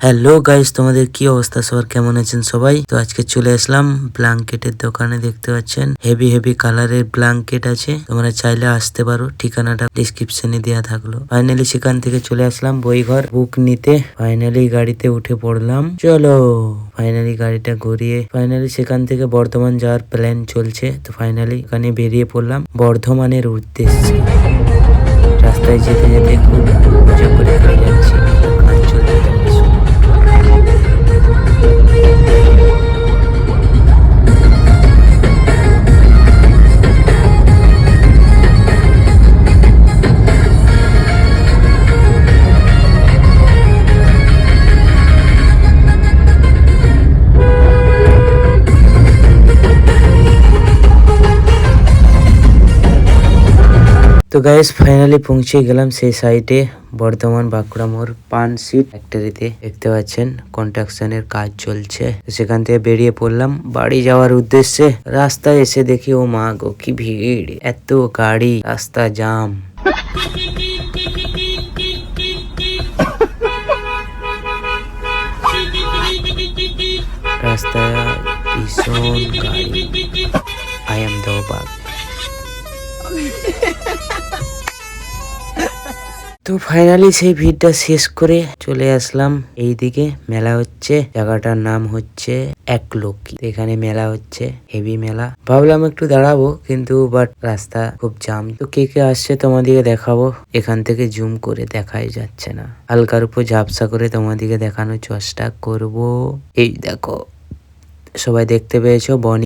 Hello guys, তোমাদের কি অবস্থা? সবার কেমন আছেন সবাই? তো আজকে চলে আসলাম ব্ল্যাঙ্কেটের দোকানে। দেখতে পাচ্ছেন হেভি হেভি কালারের ব্ল্যাঙ্কেট আছে, তোমরা চাইলে আসতে পারো। ঠিকানাটা ডিসক্রিপশনে দেওয়া থাকলো। ফাইনালি সেখান থেকে চলে আসলাম বইঘর বুক নিতে। ফাইনালি গাড়িতে উঠে পড়লাম, চলো। ফাইনালি গাড়িটা ঘুরিয়ে ফাইনালি সেখান থেকে বর্ধমান যাওয়ার প্ল্যান চলছে। তো ফাইনালি এখানে বেরিয়ে পড়লাম বর্ধমানের উদ্দেশ্যে। রাস্তায় যেতে যেতে খুব মজা করে গাড়ি যাচ্ছি। গান চলতে থাকবে, শুনুন। তো গাইস ফাইনালি পৌঁছে গেলাম সেই সাইটে, বর্ধমান বাঁকুড়া মোড় পান সিট ফ্যাক্টরিতে। দেখতে পাচ্ছেন কনস্ট্রাকশনের কাজ চলছে। সেখান থেকে বেরিয়ে পড়লাম বাড়ি যাওয়ার উদ্দেশ্যে। রাস্তায় এসে দেখি ও মা গো, কি ভিড়, এত গাড়ি, রাস্তা জাম। রাস্তায় ভীষণ গাড়ি। I am the bag. তো ফাইনালি সেই ভিড়টা শেষ করে চলে আসলাম এইদিকে। মেলা হচ্ছে, জায়গাটার নাম হচ্ছে একলক্ষী। এখানে মেলা হচ্ছে, হেভি মেলা। ভাবলাম একটু দাঁড়াবো, কিন্তু বাট রাস্তা খুব জাম। তো কে কে আসছে তোমাদিকে দেখাবো। এখান থেকে জুম করে দেখাই যাচ্ছে না, হালকার উপর ঝাপসা করে তোমাদিকে দেখানোর চেষ্টা করব। এই দেখো, সবাই দেখতে পেয়েছো বনি।